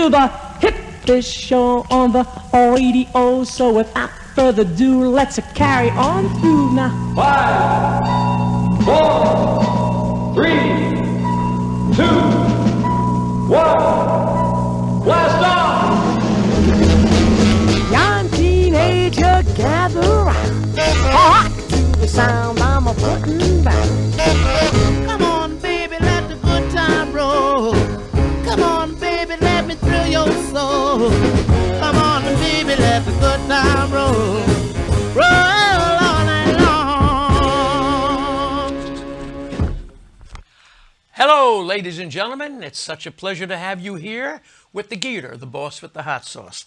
to the hit this show on the radio. So without further ado, let's carry on through now. 5, 4, 3, 2, 1, blast off! Young teenager, gather round. Hark to the sound I'm a putting down. Come on, baby, let the good time roll. Come on, baby, let me thrill your soul. Come on, baby, let the good time roll. Roll all night long. Hello, ladies and gentlemen. It's such a pleasure to have you here with the Geator, the boss with the hot sauce.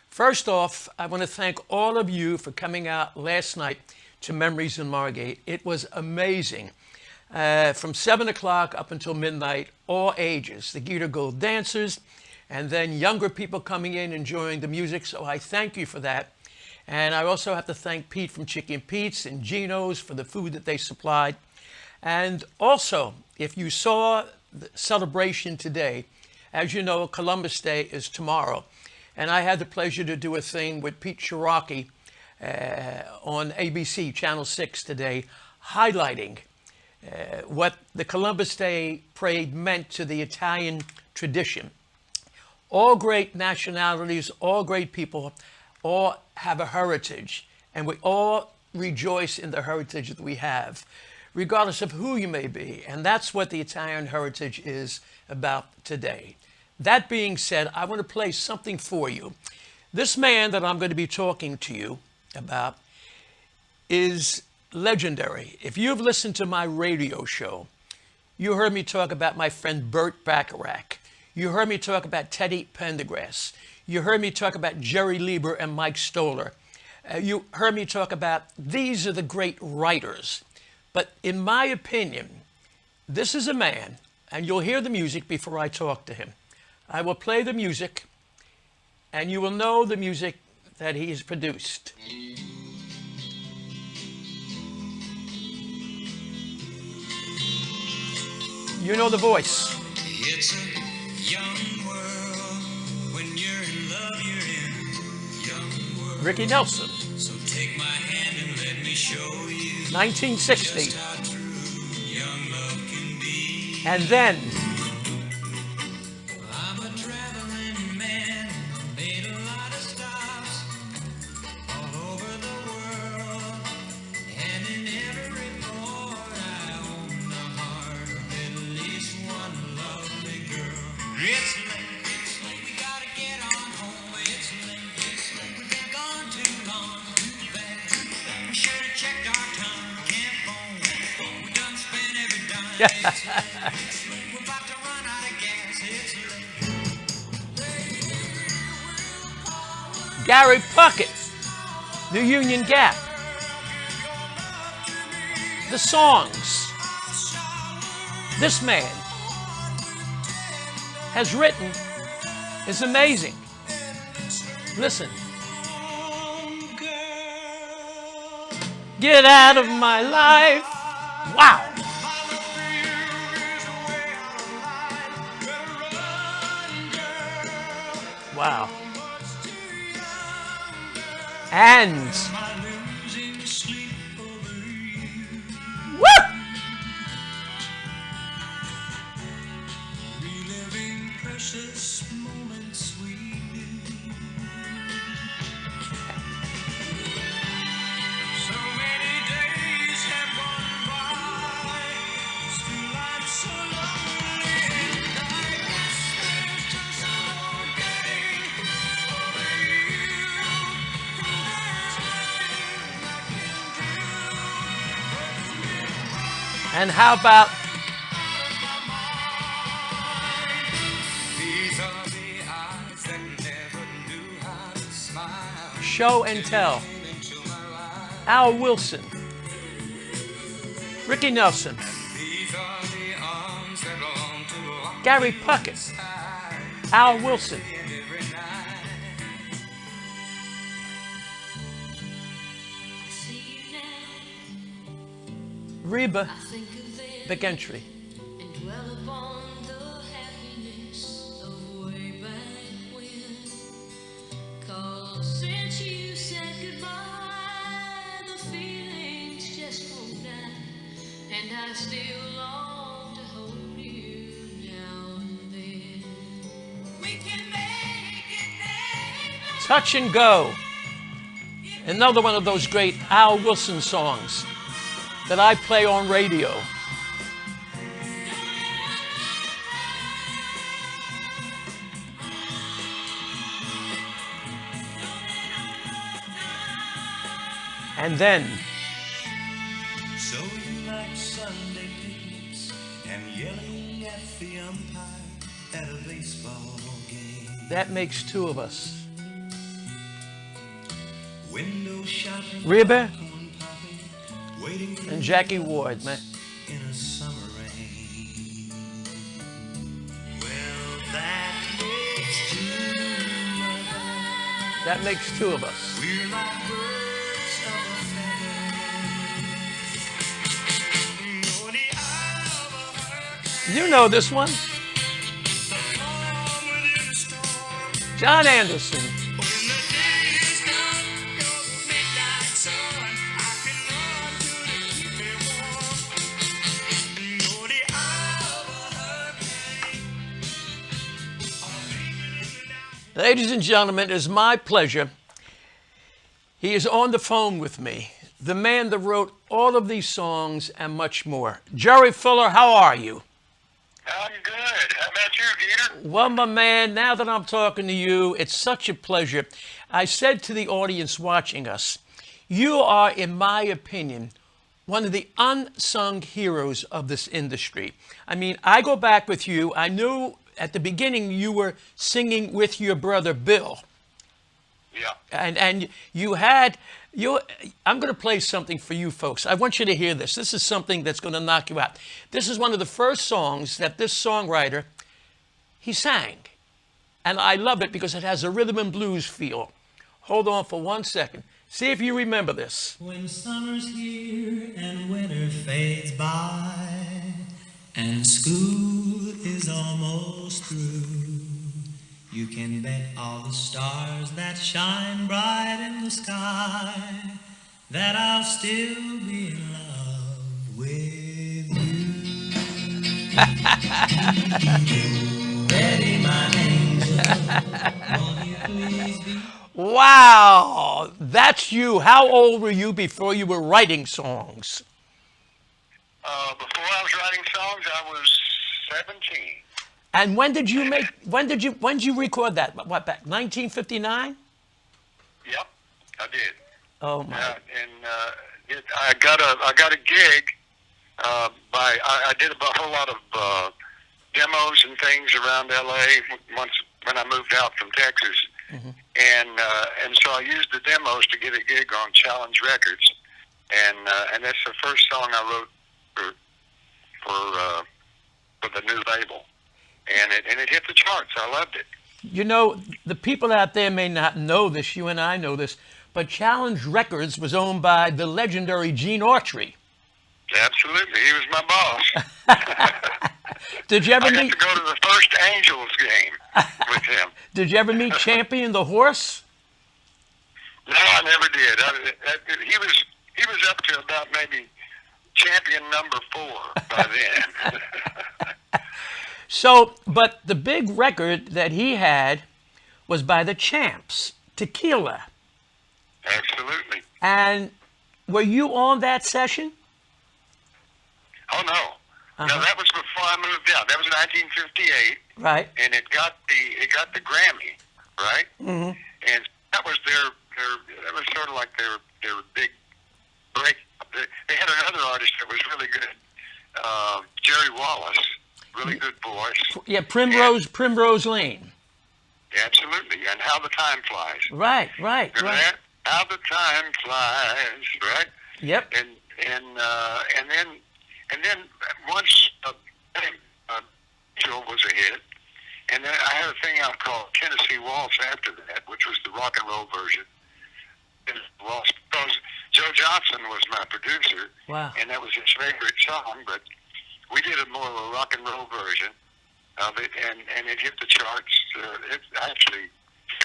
First off, I want to thank all of you for coming out last night to Memories in Margate. It was amazing. From 7 o'clock up until midnight, all ages. The Geator Gold dancers, and then younger people coming in enjoying the music. So I thank you for that. And I also have to thank Pete from Chicken Pete's and Gino's for the food that they supplied. And also, if you saw the celebration today, as you know, Columbus Day is tomorrow. And I had the pleasure to do a thing with Pete Cherokee on ABC, Channel 6 today, highlighting what the Columbus Day parade meant to the Italian tradition. All great nationalities, all great people, all have a heritage, and we all rejoice in the heritage that we have, regardless of who you may be. And that's what the Italian heritage is about today. That being said, I want to play something for you. This man that I'm going to be talking to you about is legendary. If you've listened to my radio show, you heard me talk about my friend Burt Bacharach. You heard me talk about Teddy Pendergrass. You heard me talk about Jerry Lieber and Mike Stoller. You heard me talk about these are the great writers. But in my opinion, this is a man, and you'll hear the music before I talk to him. I will play the music, and you will know the music that he has produced. You know the voice. It's a young world. When you're in love, you're in a young world. Ricky Nelson, So take my hand and let me show you 1960. just how true young love can be. And then I'm a traveling man, made a lot of stops all over the world, and in every port I own the heart of at least one lovely girl. It's late, we gotta get on home. It's late, we've been gone too long. Too bad, we should have checked our time. Can't phone, we done spent every dime. It's late, we're about to run out of gas. It's late. Gary Puckett, the Union Gap. The songs this man has written is amazing. Listen. Get out of my life. Wow. Wow. And woo! Reliving precious moments sweetly. So many days have gone by, still I'm so lonely, and I guess there's just no getting over you. And how about These are the eyes that never knew how to smile. Show and Tell? Into my life. Al Wilson, Ricky Nelson, These are the arms that long to lock Gary Puckett, Al Wilson. every night. Reba McEntry. that you said goodbye, the feelings just won't die, and I still long to hold you now and then. We can make it, baby. Touch and Go. Another one of those great Al Wilson songs that I play on radio. And then, So you like Sunday picnics and yelling at the umpire at a baseball game. that makes two of us. Window shopping, Reba popcorn popping, waiting for and Jackie Ward, man. in a summer rain. Well, that makes two of us. That makes two of us. We're like birds of a feather. You're the eye of a hurricane, You know this one. the calm within the storm. John Anderson. When the day is done, you're the midnight sun. I can run to to keep me warm. You're the eye of a hurricane. I'm leaving in the night. Ladies and gentlemen, it is my pleasure. He is on the phone with me, the man that wrote all of these songs and much more. Jerry Fuller, how are you? I'm good. How about you, Geator? Well, my man, now that I'm talking to you, it's such a pleasure. I said to the audience watching us, you are, in my opinion, one of the unsung heroes of this industry. I mean, I go back with you. I knew at the beginning you were singing with your brother Bill. Yeah. And you had, I'm going to play something for you folks. I want you to hear this. This is something that's going to knock you out. This is one of the first songs that this songwriter, he sang. And I love it because it has a rhythm and blues feel. Hold on for 1 second. See if you remember this. When summer's here and winter fades by and school is almost through, you can bet all the stars that shine bright in the sky that I'll still be in love with you. Betty, my angel, won't you please be? Wow, that's you. How old were you before you were writing songs? Before I was writing songs, I was 17. And when did you record that? What, back 1959? Yep, I did. Oh my. I got a gig. I did a whole lot of demos and things around L.A. once when I moved out from Texas, and so I used the demos to get a gig on Challenge Records, and that's the first song I wrote for the new label. And it hit the charts. I loved it. You know, the people out there may not know this, you and I know this, but Challenge Records was owned by the legendary Gene Autry. Absolutely. He was my boss. Did you ever I got meet to go to the first Angels game with him. Did you ever meet Champion the horse? No, I never did. He was up to about maybe champion number 4 by then. So, but the big record that he had was by the Champs, Tequila. Absolutely. And were you on that session? Oh no. No, that was before I moved out. That was 1958. Right. And it got the Grammy, right? Mm-hmm. And that was that was sort of like their big break. They had another artist that was really good, Jerry Wallace, really good voice. Yeah, Primrose Lane. Absolutely, and How the Time Flies. Right. Remember that? How the Time Flies, right? Yep. And then once Angel was a hit, and then I had a thing out called Tennessee Waltz after that, which was the rock and roll version. And Waltz, because Joe Johnson was my producer, Wow. and that was his favorite song, but we did a more of a rock and roll version of it, and it hit the charts. It actually,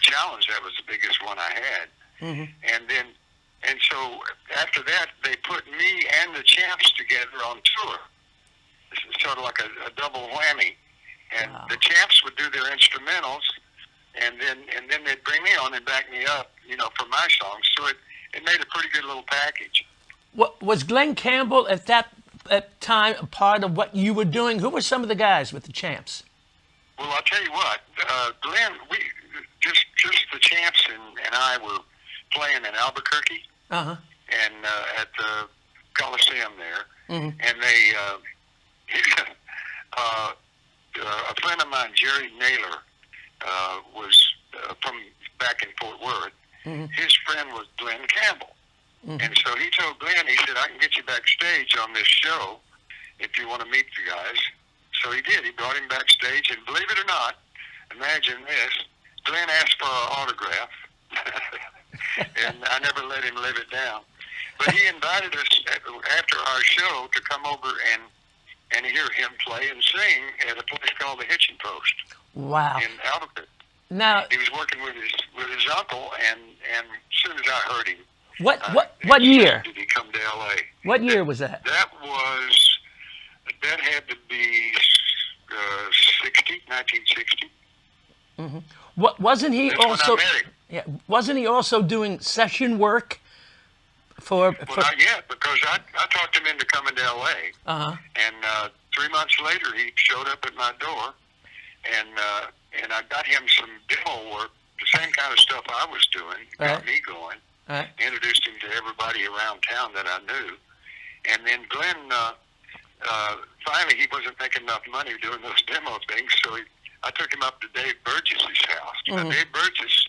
Challenge, that was the biggest one I had. And so after that, they put me and the Champs together on tour. It's sort of like a double whammy. And the Champs would do their instrumentals, and then they'd bring me on and back me up, for my songs. So it made a pretty good little package. What was Glen Campbell at that time a part of what you were doing? Who were some of the guys with the Champs? Well, I'll tell you what, Glenn, we just the Champs and I were playing in Albuquerque, and at the Coliseum there, and they a friend of mine, Jerry Naylor, was from back in Fort Worth. His friend was Glen Campbell, and so he told Glenn, he said, I can get you backstage on this show if you want to meet the guys. So he did. He brought him backstage, and believe it or not, imagine this, Glenn asked for an autograph, and I never let him live it down. But he invited us after our show to come over and hear him play and sing at a place called the Hitching Post. Wow. In Albuquerque. Now He was working with his uncle, and as soon as I heard him, what year? did he come to L.A.? What year was that? That had to be 1960. Wasn't he That's also? when I met him. Yeah, wasn't he also doing session work for? Well, not yet, because I talked him into coming to L.A. And 3 months later, he showed up at my door, and I got him some demo work, the same kind of stuff I was doing, got me going. Introduced him to everybody around town that I knew, and then Glenn. Finally, he wasn't making enough money doing those demo things, so I took him up to Dave Burgess's house. Now, Dave Burgess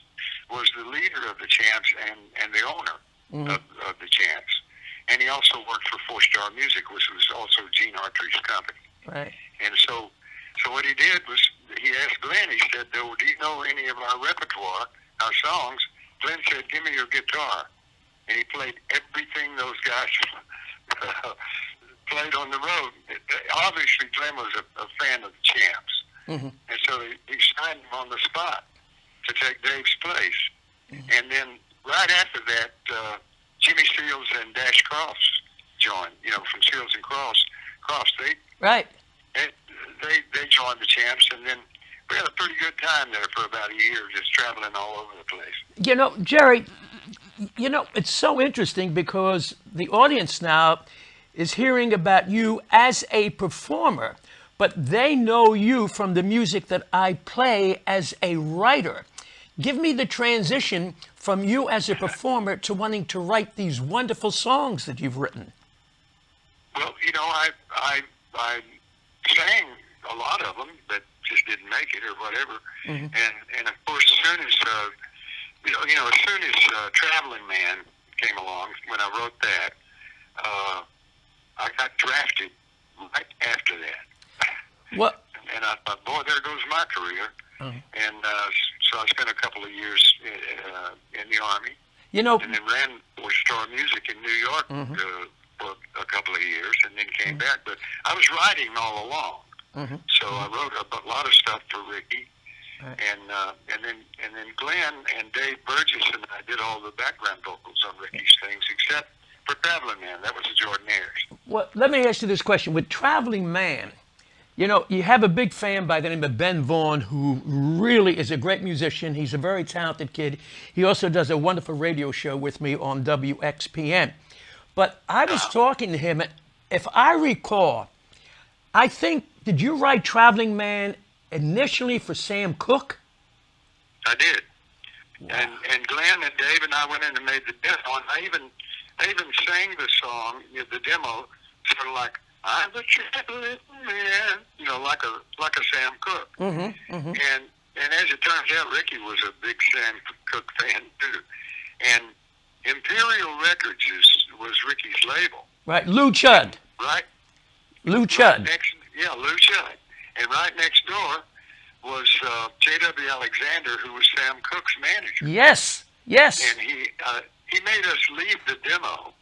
was the leader of the Champs and the owner of the Champs, and he also worked for 4-Star Music, which was also Gene Autry's company. Right. And so what he did was he asked Glenn. He said, "Do you know any of our repertoire, our songs?" Glenn said, "Give me your guitar," and he played everything those guys played on the road. Obviously, Glenn was a fan of the Champs, and so he signed him on the spot to take Dave's place. And then right after that, Jimmy Seals and Dash Crofts joined. From Seals and Crofts, they joined the Champs, and then we had a pretty good time there for about a year, just traveling all over the place. Jerry, it's so interesting because the audience now is hearing about you as a performer, but they know you from the music that I play as a writer. Give me the transition from you as a performer to wanting to write these wonderful songs that you've written. Well, I sang a lot of them, but just didn't make it or whatever. And of course, as soon as Travelin' Man came along, when I wrote that, I got drafted right after that. What? And I thought, boy, there goes my career. And so I spent a couple of years in the Army. And then ran 4-Star Music in New York for a couple of years, and then came back. But I was writing all along. So I wrote a lot of stuff for Ricky. And then Glenn and Dave Burgess and I did all the background vocals on Ricky's things, except for Travelin' Man. That was the Jordanaires. Well, let me ask you this question. With Traveling Man, you have a big fan by the name of Ben Vaughn, who really is a great musician. He's a very talented kid. He also does a wonderful radio show with me on WXPN. But I was talking to him, and if I recall, I think, did you write Traveling Man initially for Sam Cooke? I did. Wow. And Glenn and Dave and I went in and made the demo, and I even sang the song, the demo, sort of like, "I'm the Traveling Man," like a Sam Cooke. And as it turns out, Ricky was a big Sam Cooke fan too. And Imperial Records was Ricky's label. Right, Lou Chudd. Right. Lou Chudd. Lou Chudd. And right next door was J.W. Alexander, who was Sam Cooke's manager. Yes. And he made us leave the demo.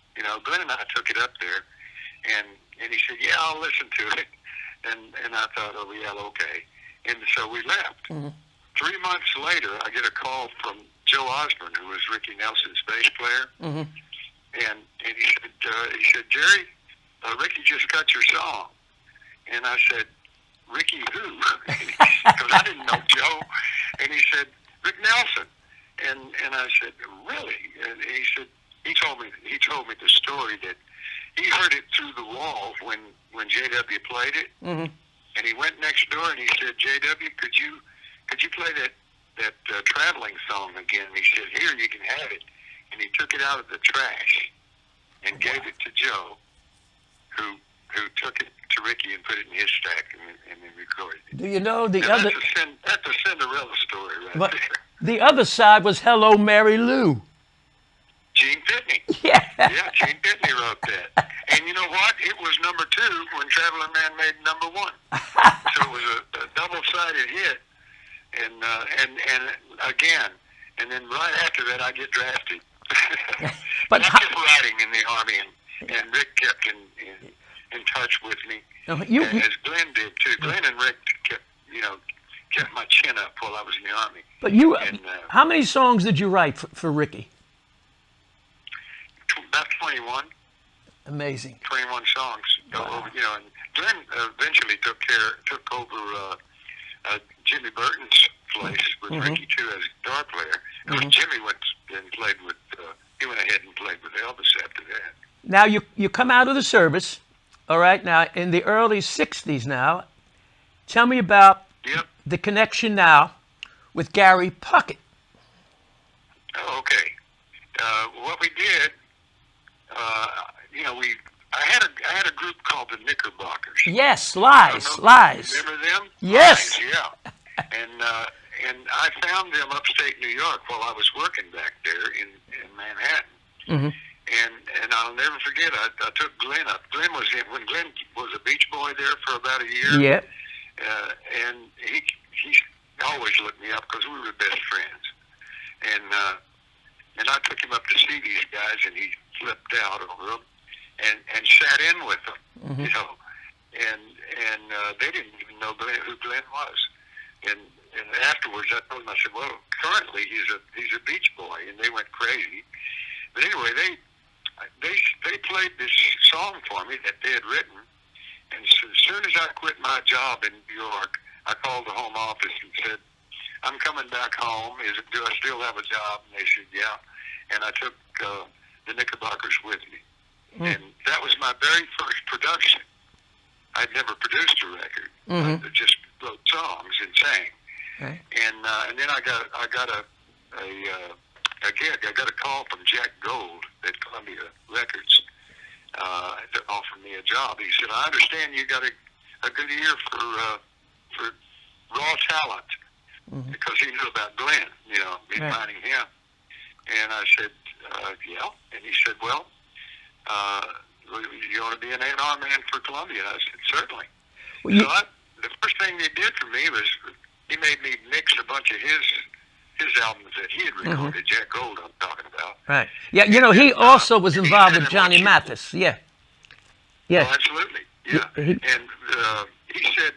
Glenn and I took it up there, and he said, "Yeah, I'll listen to it." And I thought, "Oh, yeah, okay." And so we left. 3 months later, I get a call from Joe Osborne, who was Ricky Nelson's bass player, and he said, Jerry, Ricky just cut your song, and I said, Ricky who? Because I didn't know Joe, and he said, Rick Nelson, and I said, really? And he said, he told me the story that he heard it through the wall when JW played it, and he went next door and he said, JW, could you play that Travelin song again? And he said, here, you can have it. And he took it out of the trash and gave it to Joe, who took it to Ricky and put it in his stack and then recorded it. Do you know the Now, other? that's a Cinderella story right But there. the other side was Hello, Mary Lou. Gene Pitney. Yeah. Yeah, Gene Pitney wrote that. And you know what? It was number 2 when Travelin' Man made number 1. So it was a double-sided hit. And again, and then right after that, I get drafted. But I kept writing in the Army, and Rick kept in touch with me, as Glen did too. Glen and Rick kept my chin up while I was in the Army. But you, And, how many songs did you write for Ricky? about 21. Amazing. 21 songs. Wow. And Glen eventually took over Jimmy Burton's place with Ricky too as guitar player. Because Jimmy went and played with. He went ahead and played with Elvis after that. Now you come out of the service, all right. Now in the early '60s. Now, tell me about the connection now with Gary Puckett. Oh, okay. What we did, I had a group called the Knickerbockers. Yes, Lies. Remember them? Yes. Lies, yeah. And I found them upstate New York while I was working back there in Manhattan. And I'll never forget, I took Glen up. Glen was when Glen was a beach boy there for about a year. Yeah. And he always looked me up because we were best friends. And I took him up to see these guys, and he flipped out over them and sat in with them, And they didn't even know who Glen was. And afterwards, I told them, I said, well, currently he's a beach boy, and they went crazy. But anyway, they played this song for me that they had written, and so as soon as I quit my job in New York, I called the home office and said, I'm coming back home. Do I still have a job? And they said, yeah. And I took the Knickerbockers with me. And that was my very first production. I'd never produced a record. I just wrote songs and sang. Okay. And then I got a gig. I got a call from Jack Gold at Columbia Records to offer me a job. He said, I understand you got a good ear for raw talent, because he knew about Glen, finding him. And I said, yeah. And he said, well, you want to be an A&R man for Columbia? I said, certainly. Well, the first thing they did for me was he made me mix a bunch of his albums that he had recorded, Jack Gold I'm talking about. Right. Yeah, he also was involved with Johnny Mathis. Yeah. Yeah. Oh, absolutely. Yeah. And he said,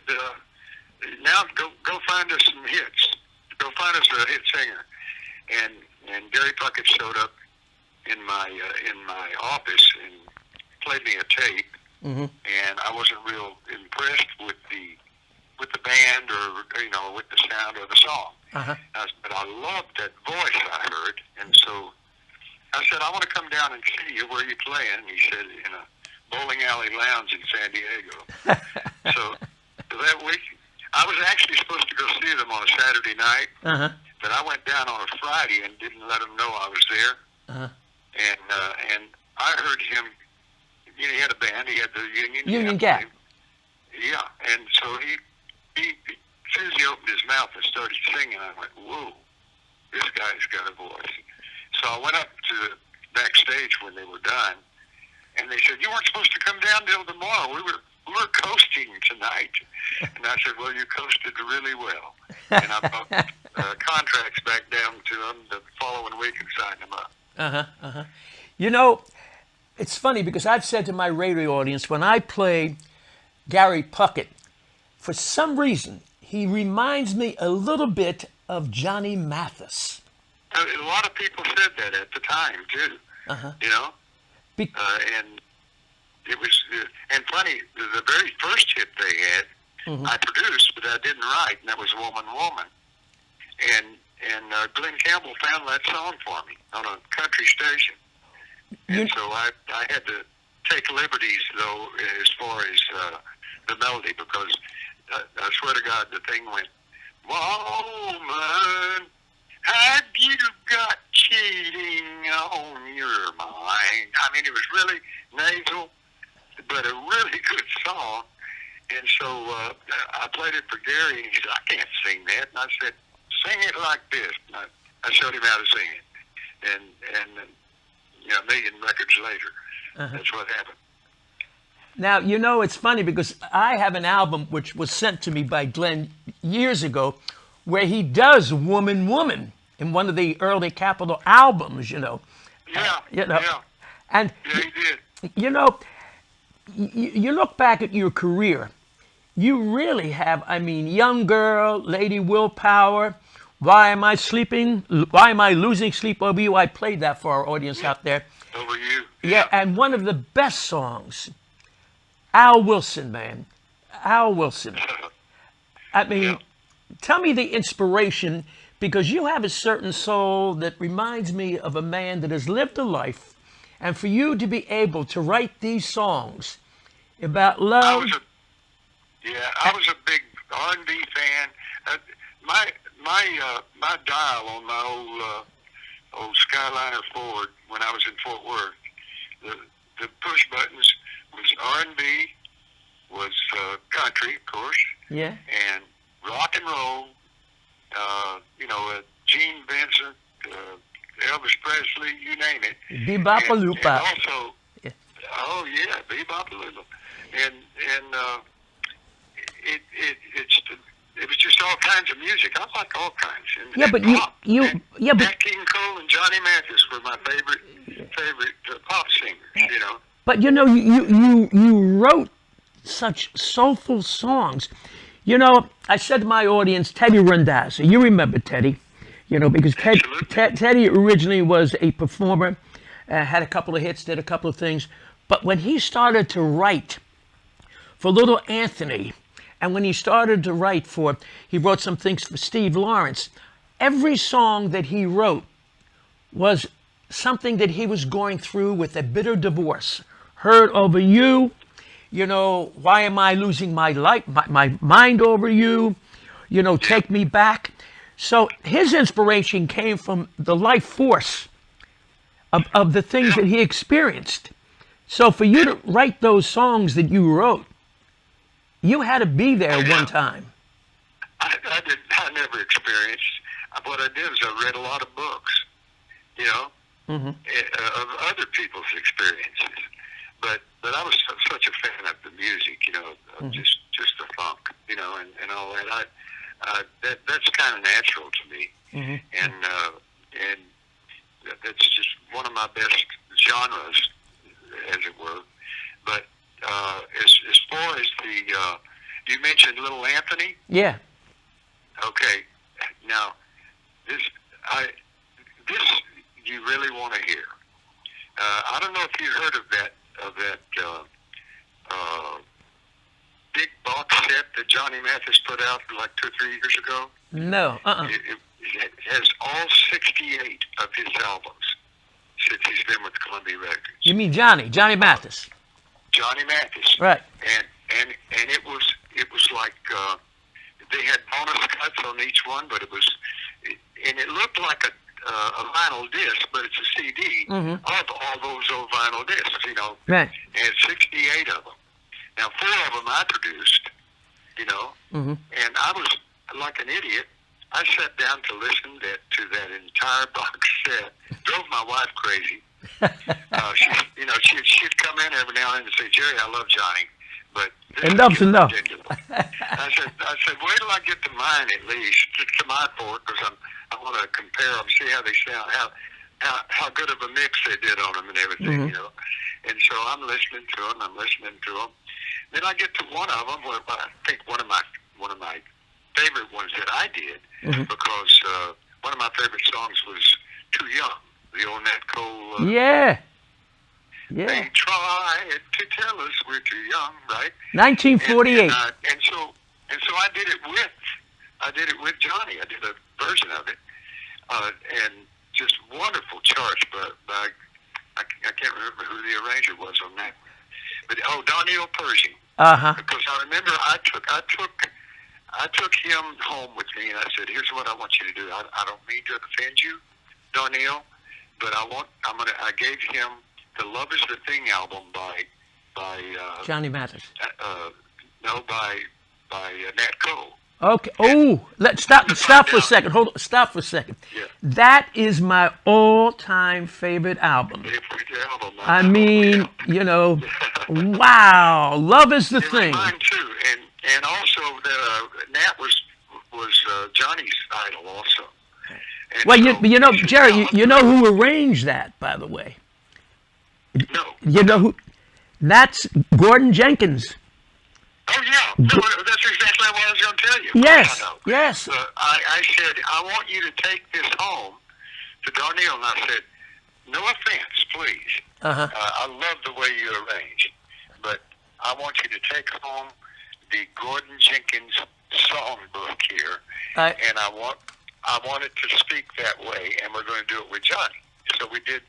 now go find us some hits. Go find us a hit singer. And Gary Puckett showed up in my office and played me a tape. And I wasn't real impressed with the band or with the sound of the song. But I loved that voice I heard, and so I said, I want to come down and see you. Where you playing? And he said, in a bowling alley lounge in San Diego. So that week, I was actually supposed to go see them on a Saturday night, but I went down on a Friday and didn't let them know I was there. And I heard him. He had a band. He had the Union Gap. Yeah, and so he as soon as he opened his mouth and started singing, I went, whoa, this guy's got a voice. So I went up to the backstage when they were done, and they said, you weren't supposed to come down till tomorrow. We were coasting tonight. And I said, well, you coasted really well. And I brought contracts back down to them the following week and signed them up. It's funny because I've said to my radio audience, when I play Gary Puckett, for some reason, he reminds me a little bit of Johnny Mathis. A lot of people said that at the time too. You know, Be- and it was and funny. The very first hit they had, I produced, but I didn't write, and that was "Woman, Woman." And Glen Campbell found that song for me on a country station, and so I had to take liberties though as far as the melody, because I swear to God the thing went, "Woman, have you got cheating on your mind?" I mean, it was really nasal, but a really good song. And so I played it for Gary, and he said, "I can't sing that." And I said, "Sing it like this." And I showed him how to sing it. And a million records later, that's what happened. Now, you know, it's funny because I have an album which was sent to me by Glen years ago where he does Woman, Woman in one of the early Capitol albums, you know. Yeah, And, yeah, he did. you know, you look back at your career, you really have, I mean, Young Girl, Lady Willpower, Why Am I Sleeping? Why Am I Losing Sleep Over You? I played that for our audience out there. Over you. Yeah, and one of the best songs, Al Wilson, man. Al Wilson. I mean, tell me the inspiration, because you have a certain soul that reminds me of a man that has lived a life, and for you to be able to write these songs about love. I was a big R&B fan. My dial on my old Skyliner Ford when I was in Fort Worth, the push buttons was R&B, was country, of course, Yeah. and rock and roll. Gene Vincent, Elvis Presley, you name it. Bebop-a-loopa. And also, oh yeah, Bebop-a-loopa. And it was just all kinds of music. I like all kinds. And, Yeah, and but pop. but Nat King Cole and Johnny Mathis were my favorite pop singers. You know. But you know, you wrote such soulful songs. You know, I said to my audience, Teddy Randazza. You remember Teddy, you know, because Teddy originally was a performer, had a couple of hits, did a couple of things. But when he started to write for Little Anthony, and when he started to write he wrote some things for Steve Lawrence, every song that he wrote was something that he was going through with a bitter divorce. Hurt Over You, you know, Why Am I Losing My Life, my Mind Over You, you know, Take Me Back. So his inspiration came from the life force of the things that he experienced. So for you to write those songs that you wrote, you had to be there one time. I never experienced. What I did was I read a lot of books, you know, of other people's experiences. But I was such a fan of the music, you know, of just the funk, you know, and all that. That's kind of natural to me, and that's just one of my best genres, as it were. But as far as you mentioned Little Anthony. Yeah. Okay. Now, this you really want to hear. I don't know if you heard of that big box set that Johnny Mathis put out like 2 or 3 years ago. No. It has all 68 of his albums since he's been with Columbia Records. You mean Johnny Mathis? Johnny Mathis. Right. And it was like they had bonus cuts on each one, but it looked like a vinyl disc, but it's a CD of all those old vinyl discs, you know. Right. And 68 of them. Now 4 of them I produced, you know, and I was like an idiot. I sat down to listen to that entire box set. Drove my wife crazy. She'd come in every now and then and say, "Jerry, I love Johnny, but enough's enough." Ridiculous." I said, wait till I get to mine at least, to my port, because I want to compare them, see how they sound, how good of a mix they did on them and everything, you know. And so I'm listening to them. Then I get to one of them, where I think one of my favorite ones that I did, because one of my favorite songs was Too Young, the old Nat Cole. Yeah. They Yeah. tried to tell us we're too young, right? 1948. And so I did it with Johnny. I did a version of it, and just wonderful charts. But I can't remember who the arranger was on that. But Donnell Pershing. Uh-huh. Because I remember I took him home with me, and I said, "Here's what I want you to do. I don't mean to offend you, Donnell, but I gave him the Love Is the Thing album by Johnny Mathis. by Nat Cole. Okay. Oh, let's stop for a second. Hold on. Stop for a second. Yeah. That is my all-time favorite album. Favorite album. I mean, you know, wow. Love Is the It was Thing. mine too, and also Nat was Johnny's idol also. And Well, so, you know, he said, Jerry, "No, you know who arranged that, by the way? No. You know who? That's Gordon Jenkins. Oh yeah, no, that's exactly what I was going to tell you. Yes, I know. yes. I said, I want you to take this home to Darnell, and I said, no offense, please. Uh-huh. I love the way you arrange, but I want you to take home the Gordon Jenkins songbook here, and I want it to speak that way, and we're going to do it with Johnny. So we did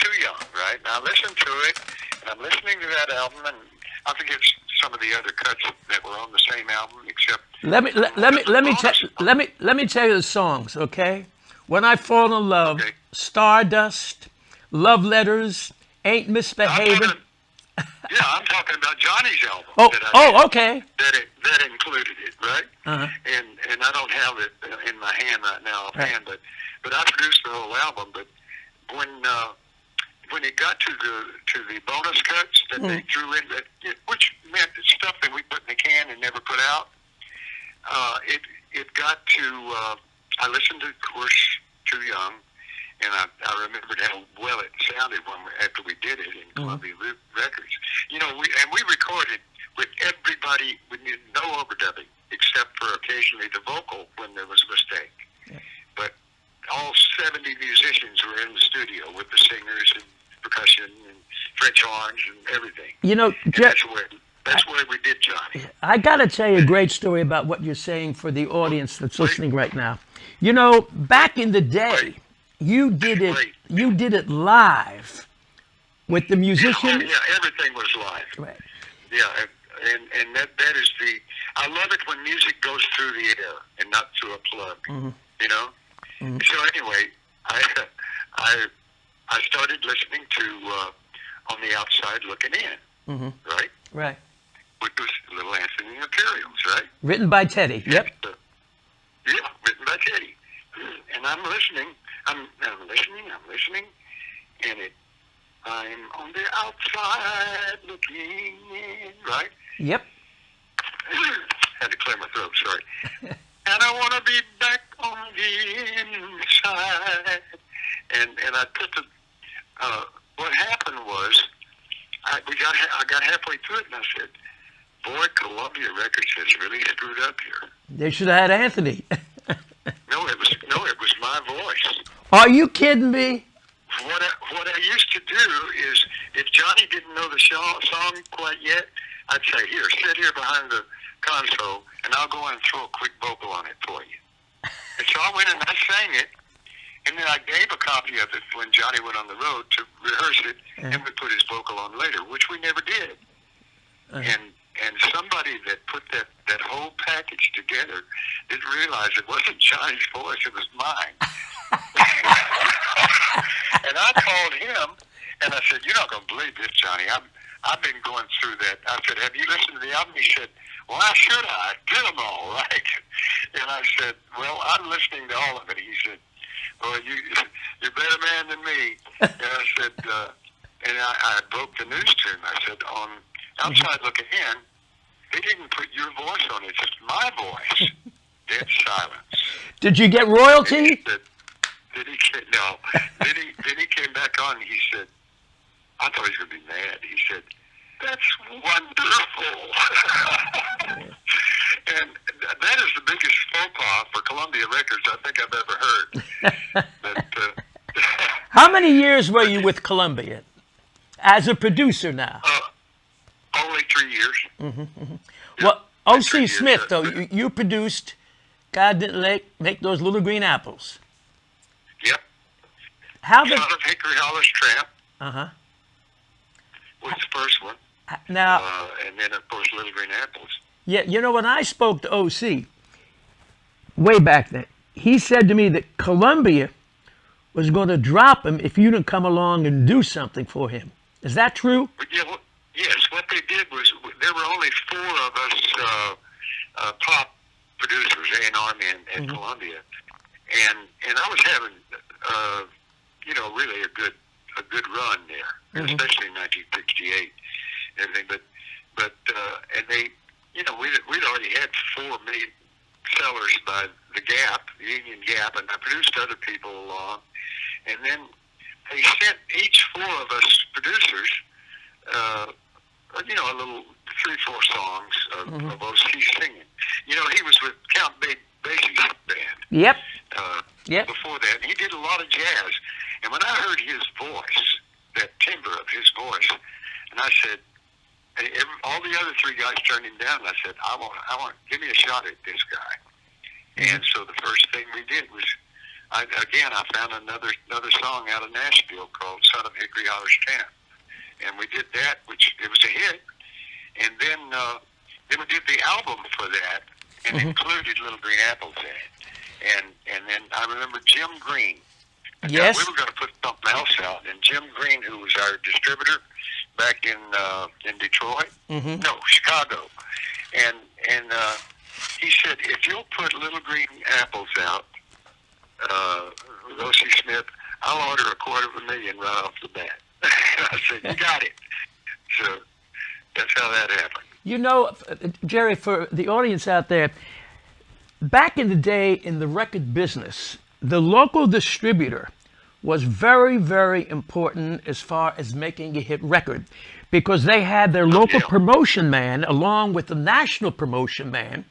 Too Young, right? Now listen to it, and I'm listening to that album, and I forget some of the other cuts that were on the same album, except Let me tell you the songs, okay? When I Fall in Love, Okay. Stardust, Love Letters, Ain't Misbehaving. I'm talking about Johnny's album. Okay. That included it, right? Uh-huh. And I don't have it in my hand right now offhand, but I produced the whole album. But when it got to the bonus cuts that they threw in, which meant stuff that we put in the can and never put out, it got to. I listened to, of course, Too Young, and I remembered how well it sounded after we did it in Columbia Records. You know, we recorded with everybody. We did no overdubbing except for occasionally the vocal when there was a mistake. Yeah. But all 70 musicians were in the studio with the singers and percussion and French horns and everything. You know, that's where we did Johnny. I got to tell you a great story about what you're saying for the audience that's listening right now. You know, back in the day, you did it live with the musicians. Yeah, everything was live. Right. Yeah, and that is I love it when music goes through the air and not through a plug. Mm-hmm. You know. Mm-hmm. So anyway, I started listening to On the Outside Looking In. Mm-hmm. Right. Right. Which was Little Anthony Imperials, right? Written by Teddy. Yep. Yeah, written by Teddy. And I'm listening, and I'm on the outside looking in, right? Yep. Had to clear my throat, sorry. And I want to be back on the inside. And I put the, what happened was, I got halfway through it, and I said, boy, Columbia Records has really screwed up here. They should have had Anthony. No, it was my voice. Are you kidding me? What I used to do is, if Johnny didn't know the song quite yet, I'd say, here, sit here behind the console, and I'll go in and throw a quick vocal on it for you. And so I went and I sang it, and then I gave a copy of it when Johnny went on the road to rehearse it, and we put his vocal on later, which we never did. And somebody that put that whole package together didn't realize it wasn't Johnny's voice, it was mine. And I called him, and I said, you're not going to believe this, Johnny. I've been going through that. I said, have you listened to the album? He said, well, I should. I did them all, right? And I said, well, I'm listening to all of it. He said, well, you're a better man than me. And I said, and I broke the news to him. I said, on Outside Looking In, they didn't put your voice on it, just my voice. Dead silence. Did you get royalty? Then he came back on and he said, I thought he was going to be mad. He said, that's wonderful. And that is the biggest faux pas for Columbia Records I think I've ever heard. How many years were you with Columbia as a producer now? Only 3 years. Well, 3 O.C. years, Smith, though, you produced God Didn't Make Those Little Green Apples. Yep. How did... Son of Hickory Holler's Tramp Uh-huh. was the first one. Now, And then, of course, Little Green Apples. yeah, you know, when I spoke to O.C. way back then, he said to me that Columbia was going to drop him if you didn't come along and do something for him. Is that true? But yeah, yes, what they did was there were only 4 of us pop producers, A&R men at Columbia, and I was having really a good run there, especially in 1968 and everything. But and they, we'd already had 4 million sellers by the Gap, the Union Gap, and I produced other people along, and then they sent each 4 of us producers, a little 3-4 songs of O.C. singing. He was with Count Basie's band. Yep. Yep. Before that, and he did a lot of jazz. And when I heard his voice, that timbre of his voice, and I said, all the other 3 guys turned him down. And I said, I want, give me a shot at this guy. And so the first thing we did was, I found another song out of Nashville called "Son of Hickory Holler's Tramp," and we did that, which it was a hit. And then we did the album for that, and included Little Green Apples in it. And then I remember Jim Green. Yes. We were going to put something else out, and Jim Green, who was our distributor back in Detroit, no, Chicago, and he said, if you'll put Little Green Apples out, O.C. Smith, I'll order $250,000 right off the bat. I said, you got it. So that's how that happened. Jerry, for the audience out there, back in the day in the record business, the local distributor was very, very important as far as making a hit record, because they had their local promotion man along with the national promotion man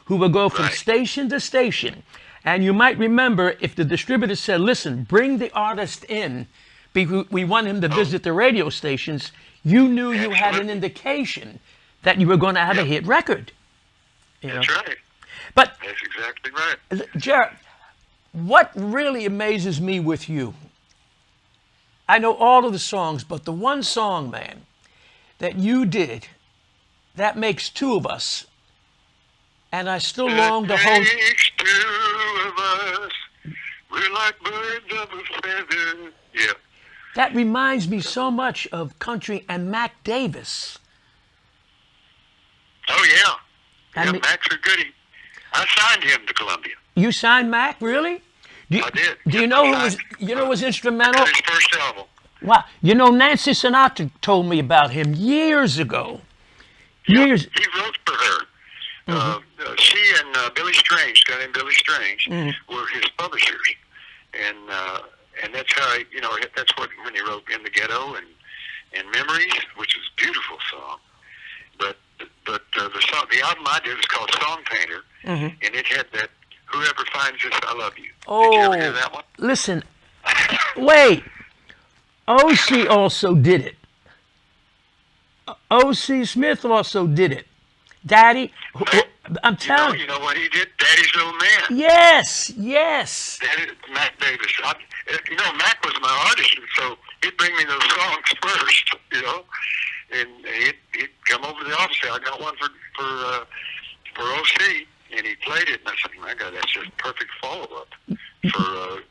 who would go from station to station. And you might remember, if the distributor said, listen, bring the artist in, we want him to visit the radio stations, you knew you had an indication that you were going to have a hit record. That's right. But that's exactly right. Jared, what really amazes me with you, I know all of the songs, but the one song, man, that you did, that makes 2 of us. And I still long to hold. It makes 2 of us. We're like birds of a feather. Yeah. That reminds me so much of country and Mac Davis. Oh, yeah. Yeah, Mac's a goodie. I signed him to Columbia. You signed Mac, really? I did. Do you know who was instrumental? His first album. Wow. Nancy Sinatra told me about him years ago. He wrote for her. She and Billy Strange, a guy named Billy Strange, were his publishers, and that's how that's when he wrote "In the Ghetto" and "Memories," which is a beautiful song. But the album I did was called "Song Painter," and it had that "Whoever Finds This, I Love You." Oh, did you ever hear that one? Listen, wait. O.C. also did it. O.C. Smith also did it. Daddy, I'm telling you. You know what he did? Daddy's Little Man. Yes. Mac Davis. Mac was my artist, and so he'd bring me those songs first, and he'd come over to the office and say, I got one for O.C., and he played it, and I said, my God, that's just perfect follow-up for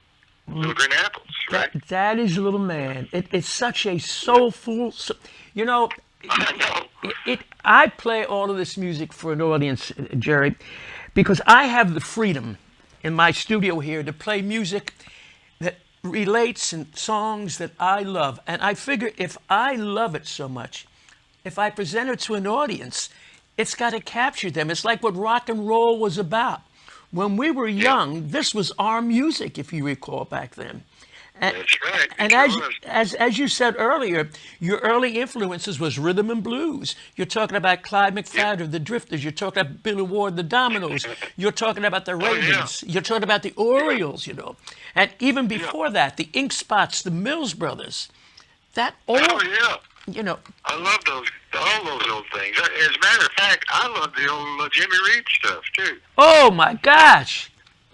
Little Green Apples, right? Daddy's Little Man. It's such a soulful, I know. I play all of this music for an audience, Jerry, because I have the freedom in my studio here to play music that relates in songs that I love. And I figure if I love it so much, if I present it to an audience, it's got to capture them. It's like what rock and roll was about. When we were young, this was our music, if you recall back then. And, That's right. and It sure was. as you said earlier, your early influences was rhythm and blues. You're talking about Clyde McPhatter, the Drifters. You're talking about Billy Ward, the Dominoes. You're talking about the Oh, yeah. Ravens. You're talking about the Orioles, you know. And even before that, the Ink Spots, the Mills Brothers. That all, Oh, yeah. you know, I love all those old things. As a matter of fact, I love the old Jimmy Reed stuff, too. oh my gosh.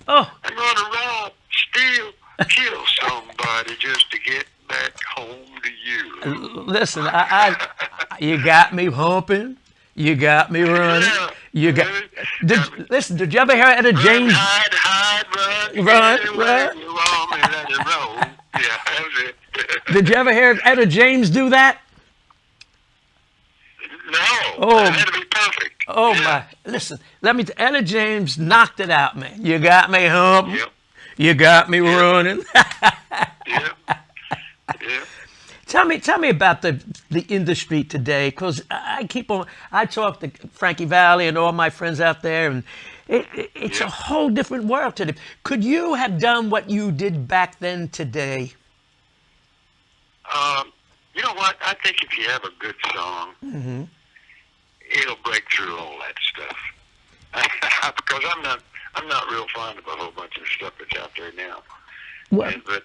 Oh, I'm going to rob, steal, kill somebody just to get back home to you. listen, you got me humping. You got me running. Yeah. You got. Listen, did you ever hear Etta Run, James? hide, run. Run, Anywhere run. you want me, let it roll. Yeah, that was it. Did you ever hear Etta James do that? No, Oh. that had to be perfect. Oh Yeah. my! Listen, Etta James knocked it out, man. You got me humping. Yep, You got me running. yep, yep. Tell me about the industry today, because I talk to Frankie Valli and all my friends out there, and it's a whole different world today. Could you have done what you did back then today? You know what? I think if you have a good song, it'll break through all that stuff. Because I'm not real fond of a whole bunch of stuff that's out there now. Well, But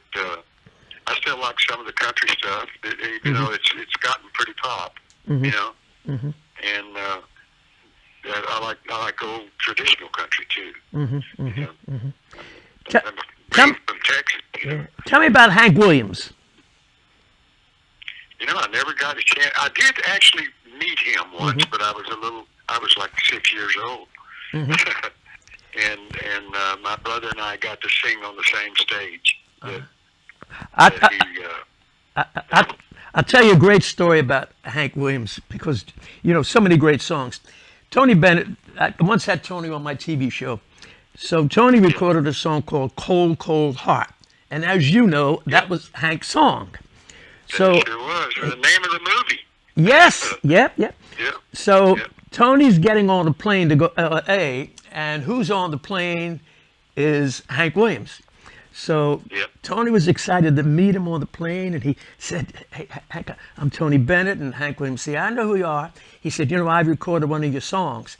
I still like some of the country stuff. You know, it's gotten pretty pop. You know, and I like old traditional country too. You know? I'm from Texas. You know? tell me about Hank Williams. You know, I never got a chance. I did actually meet him once, but I was like 6 years old. and my brother and I got to sing on the same stage. I'll tell you a great story about Hank Williams, because, you know, so many great songs. Tony Bennett, I once had Tony on my TV show. So Tony recorded a song called Cold, Cold Heart. And as you know, that was Hank's song. So, It sure was. The name of the movie. yes, yep. Yeah. So Yeah. Tony's getting on a plane to go to LA, and who's on the plane is Hank Williams. So Yep. Tony was excited to meet him on the plane, and he said, "Hey, Hank, I'm Tony Bennett." And Hank Williams said, "I know who you are." He said, "You know, I've recorded one of your songs."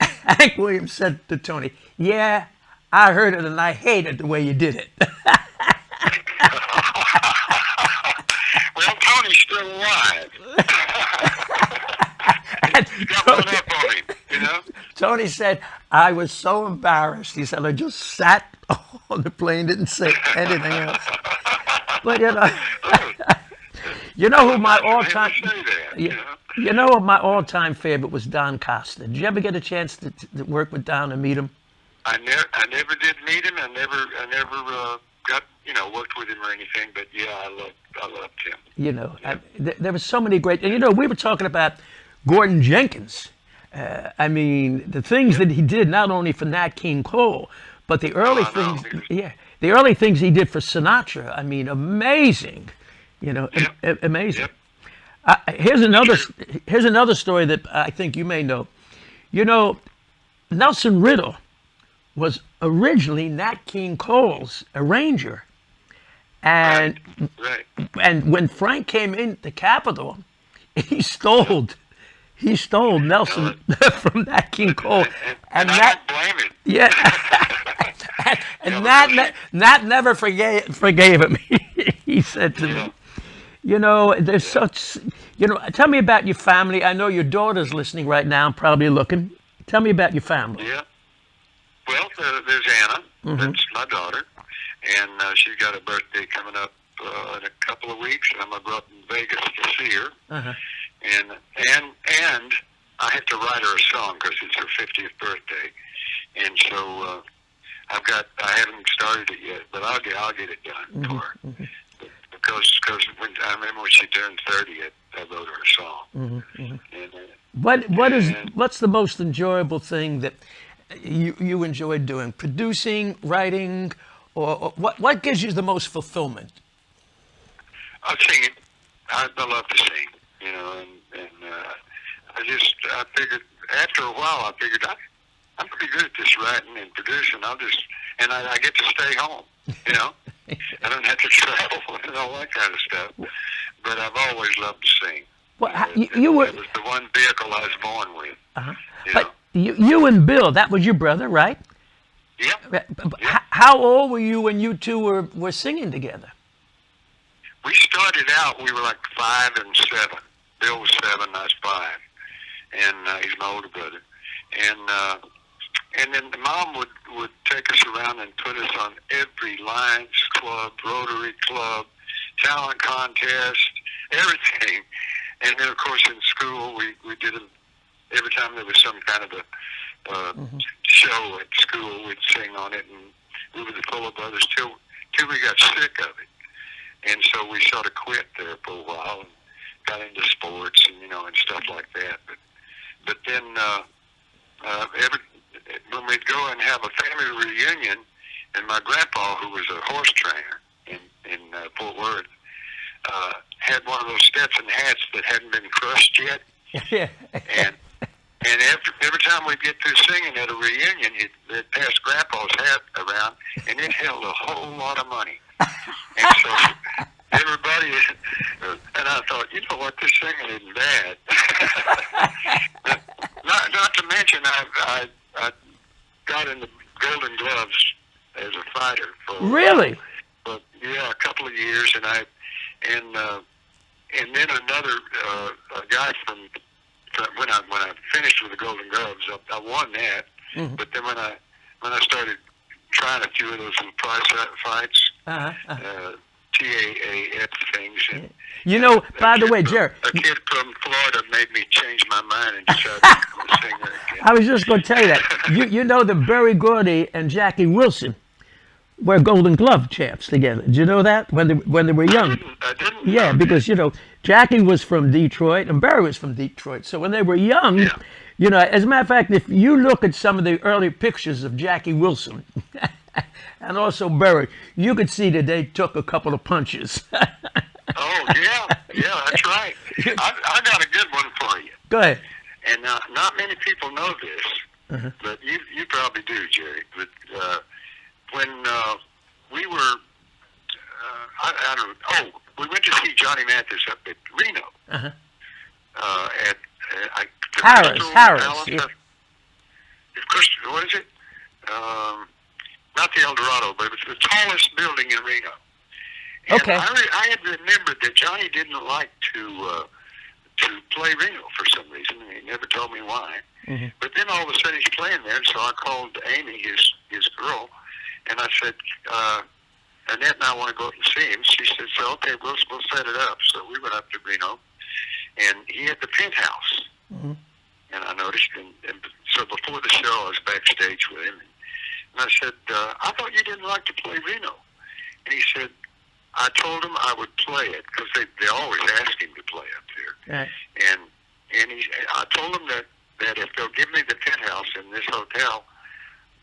Hank Williams said to Tony, "Yeah, I heard it, and I hated the way you did it." Well, Tony's still alive. Got one up on him, you know? Tony said, "I was so embarrassed." He said, "I just sat on the plane, didn't say anything else." But you know who my all-time, Say that, you know? you know what my all-time favorite was? Don Costa. Did you ever get a chance to work with Don and meet him? I never did meet him. I never got, worked with him or anything, but yeah, I loved him. You know, there were so many great, and you know, we were talking about Gordon Jenkins. I mean, the things that he did, not only for Nat King Cole, but the early things, the early things he did for Sinatra. I mean, amazing, you know, amazing. Yep. Here's another story that I think you may know. You know, Nelson Riddle was originally Nat King Cole's arranger, and Right. and when Frank came in the Capitol, he stole Nelson from Nat King Cole, And I that don't blame him. yeah, and Nat never forgave him. He said to me, you know, there's such, you know, tell me about your family. I know your daughter's listening right now, probably looking. Tell me about your family. Yeah. Well, there's Anna. That's my daughter. And she's got a birthday coming up in a couple of weeks. And I'm going to go up in Vegas to see her. And I have to write her a song because it's her 50th birthday. And so I haven't started it yet, but I'll get it done for her. Because I remember when she turned 30, I wrote her a song. And, What's the most enjoyable thing that you enjoy doing? Producing, writing, or what gives you the most fulfillment? Singing. I love to sing, you know, and I figured after a while I'm pretty good at this writing and producing. I get to stay home, you know. I don't have to travel and all that kind of stuff. But I've always loved to sing. Well, It was the one vehicle I was born with. But you and Bill, that was your brother, right? Yeah. How old were you when you two were singing together? We started out, we were like 5 and 7. Bill was 7, I was 5. And he's my older brother. And then the mom would take us around and put us on every Lions Club, Rotary Club, talent contest, everything. And then, of course, in school, we did them every time there was some kind of a show at school, we'd sing on it, and we were the Fuller Brothers till we got sick of it. And so we sort of quit there for a while and got into sports and, and stuff like that. But then when we'd go and have a family reunion, and my grandpa, who was a horse trainer in Fort Worth, had one of those Stetson hats that hadn't been crushed yet. Yeah. And every time we'd get through singing at a reunion, they'd pass Grandpa's hat around, and it held a whole lot of money. And so everybody, and I thought, you know what, this singing isn't bad. not to mention, I got in the Golden Gloves as a fighter. Really? But yeah, a couple of years, and then another guy from when I finished with the Golden Gloves, I won that. Mm-hmm. But then when I started trying a few of those prize fights, TAAF things, and by the way, Jerry, a kid from Florida made me change my mind and decide to become a singer again. I was just going to tell you that. You know that Berry Gordy and Jackie Wilson were Golden Glove champs together. Did you know that when they were young? I didn't. Yeah, because Jackie was from Detroit and Berry was from Detroit. So when they were young, as a matter of fact, if you look at some of the early pictures of Jackie Wilson and also Berry, you could see that they took a couple of punches. Oh yeah, that's right. I got a good one for you. Go ahead. And not many people know this, but you probably do, Jerry. But when we were, I don't know. Oh, we went to see Johnny Mathis up at Reno. At Harris. Yeah. What is it? Not the El Dorado, but it was the tallest building in Reno. And okay. I had remembered that Johnny didn't like to play Reno for some reason. He never told me why. Mm-hmm. But then all of a sudden he's playing there, so I called Amy, his girl, and I said, Annette and I want to go up and see him. She said, so okay, we'll set it up. So we went up to Reno, and he had the penthouse. Mm-hmm. And I noticed, and so before the show, I was backstage with him, and I said, I thought you didn't like to play Reno. And he said, I told him I would play it, because they always ask him to play up there. Right. And I told him that if they'll give me the penthouse in this hotel,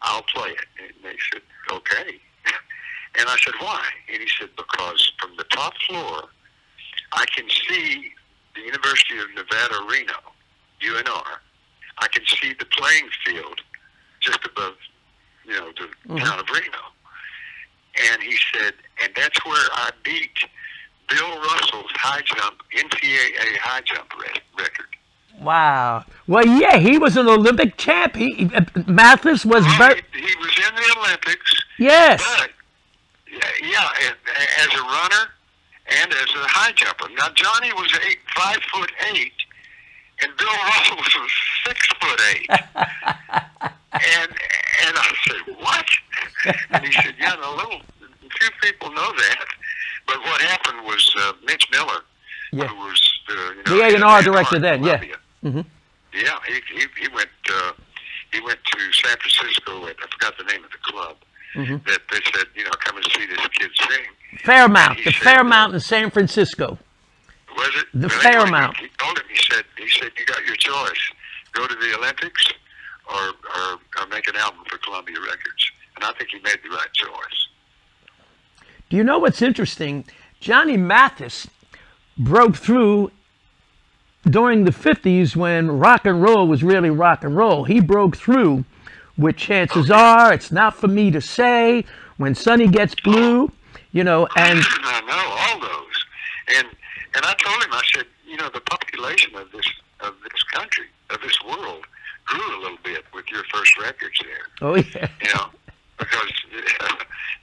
I'll play it. And they said, okay. And I said, why? And he said, because from the top floor, I can see the University of Nevada, Reno, UNR. I can see the playing field just above, the town of Reno. And he said, and that's where I beat Bill Russell's high jump, NCAA high jump record. Wow. Well, yeah, he was an Olympic champ. Mathis was very... He was in the Olympics. Yes. But, as a runner and as a high jumper. Now, Johnny was 5'8", and Bill Russell was 6'8". And I said, what? And he said, yeah, few people know that. But what happened was Mitch Miller, who was the A&R director then, yeah. Mm-hmm. Yeah, he went to San Francisco at, I forgot the name of the club, that they said, come and see this kid sing. Fairmount, Fairmount in San Francisco. Was it? The Fairmount. He told him, he said, you got your choice. Go to the Olympics or make an album for Columbia Records. And I think he made the right choice. Do you know what's interesting? Johnny Mathis broke through during the 50s when rock and roll was really rock and roll. He broke through with Chances Are, It's Not For Me to Say, When Sonny Gets Blue. you know, and I know all those, and I told him, I said, you know, the population of this country, of this world, grew a little bit with your first records there. oh yeah, You know, because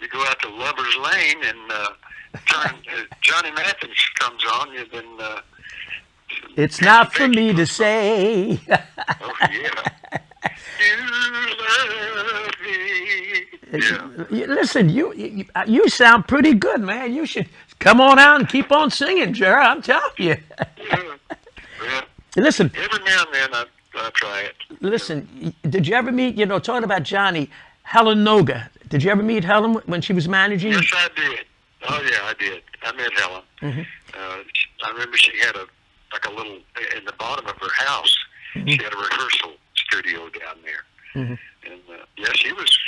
you go out to Lover's Lane and turn Johnny Mathis comes on, you then. it's not for me to say. Oh yeah. You love me. Yeah. Listen, you sound pretty good, man. You should come on out and keep on singing, Jerry. I'm telling you. Yeah. Listen, Every now and then I try it. listen. Did you ever meet? You know, talking about Johnny, Helen Noga. Did you ever meet Helen when she was managing? Yes, I did. Oh yeah, I did. I met Helen. I remember she had a little in the bottom of her house. She had a rehearsal studio down there, and yeah, she was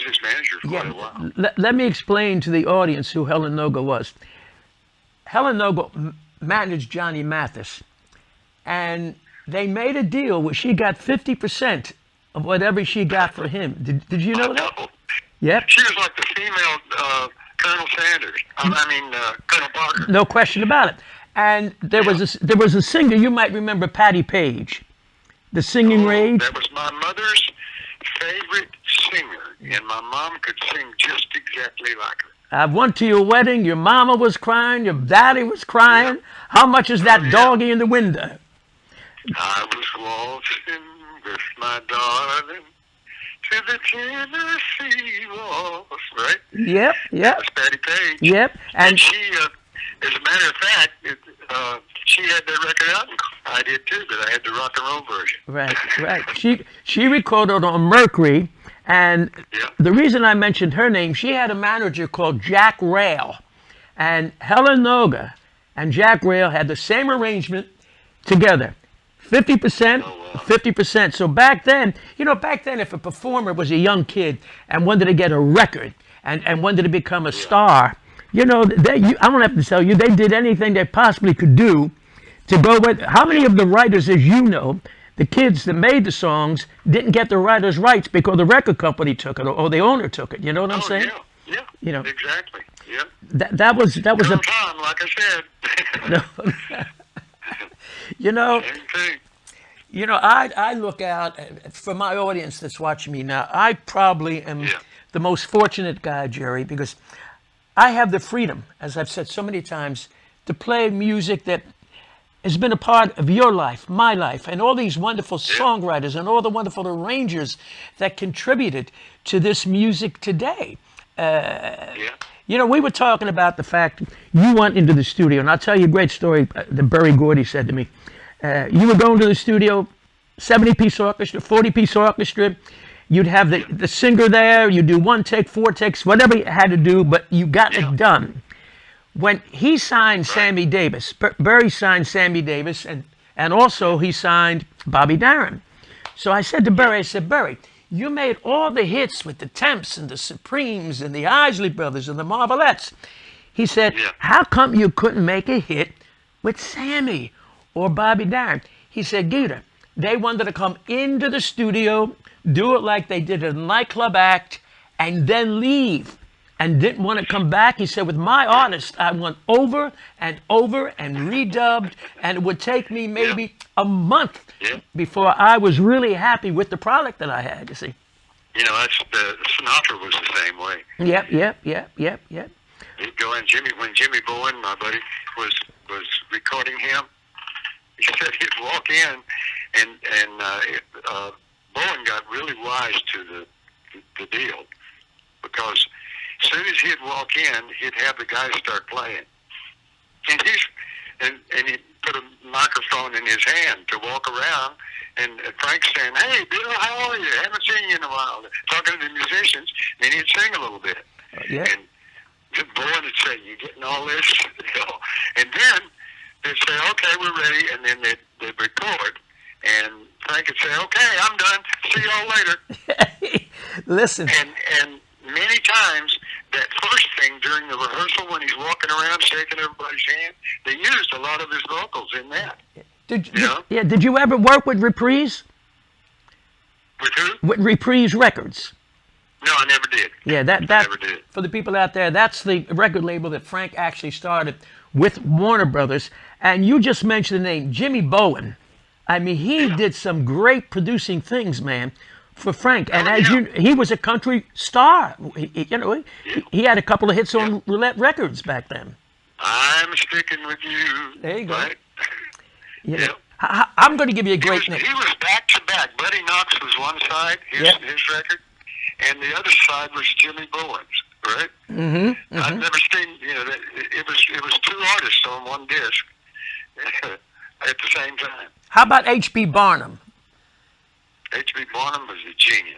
his manager for quite a while. Let me explain to the audience who Helen Noga was. Helen Noga managed Johnny Mathis, and they made a deal where she got 50% of whatever she got for him. Did you know that? know. Yep. She was like the female Colonel Sanders. Colonel Parker. No question about it. And there was a singer, you might remember Patti Page, the singing rage. That was my mother's favorite singer, and my mom could sing just exactly like her. I went to your wedding, your mama was crying, your daddy was crying. Yeah. How much is that yeah. doggy in the window? I was waltzing with my darling to the Tennessee waltz, right? Yep. That's Patti Page. Yep. And she, as a matter of fact, she had that record out, and I did too, but I had the rock and roll version. Right. She recorded on Mercury, and Yeah. the reason I mentioned her name, she had a manager called Jack Rail, and Helen Noga and Jack Rail had the same arrangement together, 50%, 50%. So back then, if a performer was a young kid and wanted to get a record and wanted to become a star, I don't have to tell you, they did anything they possibly could do to go with. How many of the writers, as you know, the kids that made the songs didn't get the writers' rights because the record company took it or the owner took it? You know what I'm saying? Yeah. Exactly. Yeah. That was a time, like I said. Same thing. I look out for my audience that's watching me now. I probably am the most fortunate guy, Jerry, because I have the freedom, as I've said so many times, to play music that has been a part of your life, my life, and all these wonderful songwriters and all the wonderful arrangers that contributed to this music today. We were talking about the fact you went into the studio, and I'll tell you a great story that Berry Gordy said to me. You would go into the studio, 70-piece orchestra, 40-piece orchestra. You'd have the singer there. You do 1 take, 4 takes, whatever you had to do, but you got it done. When he signed Sammy Davis, Berry signed Sammy Davis, and also he signed Bobby Darin. So I said to Berry, Berry, you made all the hits with the Temps and the Supremes and the Isley Brothers and the Marvelettes. He said, how come you couldn't make a hit with Sammy or Bobby Darin? He said, Geator, they wanted to come into the studio, do it like they did a nightclub act, and then leave, and didn't want to come back. He said, with my artist, I went over and over and redubbed, and it would take me maybe a month before I was really happy with the product that I had, you see. That's Sinatra was the same way. Yep. He'd go in, when Jimmy Bowen, my buddy, was recording him, he said he'd walk in, and Bowen got really wise to the deal, because as soon as he'd walk in, he'd have the guys start playing, and he'd put a microphone in his hand to walk around, and Frank's saying, "Hey, Bill, how are you? Haven't seen you in a while." Talking to the musicians, and he'd sing a little bit. And Bowen would say, "You getting all this?" And then they'd say, "Okay, we're ready," and then they'd record. And Frank would say, "Okay, I'm done. See y'all later." Listen. And many times, that first thing during the rehearsal when he's walking around shaking everybody's hand, they used a lot of his vocals in that. Did you ever work with Reprise? With who? With Reprise Records. No, I never did. Yeah, I never did. for the people out there, that's the record label that Frank actually started with Warner Brothers. And you just mentioned the name Jimmy Bowen. I mean, he did some great producing things, man, for Frank. And he was a country star. He had a couple of hits on Roulette Records back then. I'm sticking with you. There you go. Right? Yeah. I'm going to give you a great name. He was back to back. Buddy Knox was one side, his record, and the other side was Jimmy Bowen's. Right? Mm-hmm. I've never seen. It was two artists on one disc at the same time. How about H.B. Barnum? H.B. Barnum was a genius,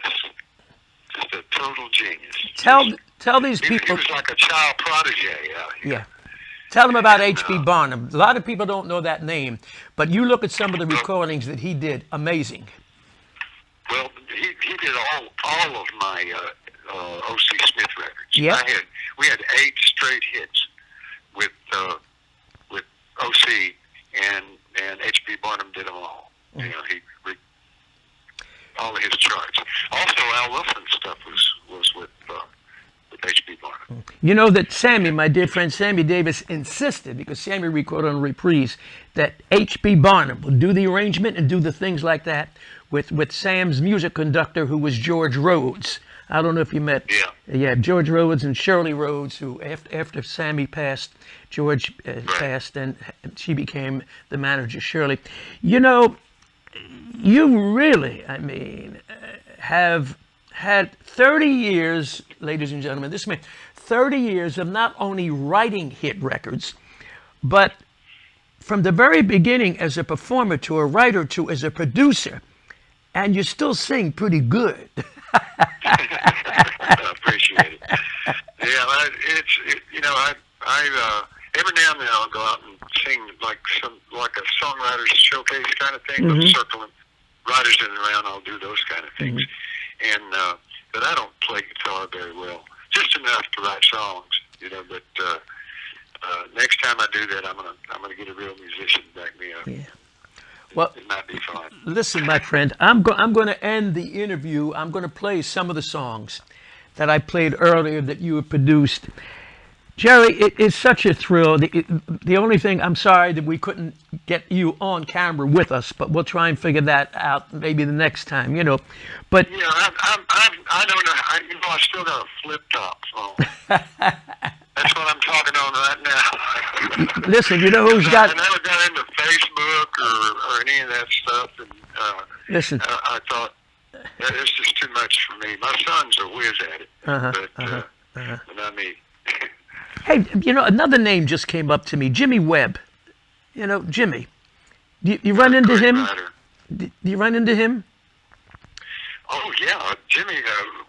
just a total genius. Tell these people. He was like a child prodigy out here. Yeah. Tell them about H.B. Barnum. A lot of people don't know that name, but you look at some of the recordings that he did. Amazing. Well, he did all of my O.C. Smith records. Yeah. We had 8 straight hits with O.C. and H.B. Barnum did them all. Mm. All of his charts. Also, Al Wilson's stuff was with H.B. Barnum. You know that Sammy, my dear friend Sammy Davis, insisted, because Sammy recorded on reprise, that H.B. Barnum would do the arrangement and do the things like that with Sam's music conductor, who was George Rhodes. I don't know if you met. Yeah, George Rhodes and Shirley Rhodes, who after Sammy passed, George passed, and she became the manager, Shirley. You know, you really, I mean, have had 30 years, ladies and gentlemen, 30 years of not only writing hit records, but from the very beginning as a performer to a writer to as a producer, and you still sing pretty good. I appreciate it. Yeah, I every now and then I'll go out and sing like a songwriter's showcase kind of thing. Mm-hmm. I'm circling writers in and around. I'll do those kind of things, and but I don't play guitar very well, just enough to write songs, But next time I do that, I'm gonna get a real musician to back me up. Yeah. Well, it might be fun. Listen, my friend, I'm going to end the interview. I'm going to play some of the songs that I played earlier that you have produced. Jerry, it is such a thrill. The only thing, I'm sorry that we couldn't get you on camera with us, but we'll try and figure that out maybe the next time, But I don't know. I still got a flip top phone. That's what I'm talking on right now. Listen, you know who's got... I never got into Facebook or any of that stuff, and listen, I thought it's just too much for me. My son's a whiz at it, but not me. Hey, another name just came up to me, Jimmy Webb. Jimmy. Do you run into him? Do you run into him? Oh yeah, Jimmy.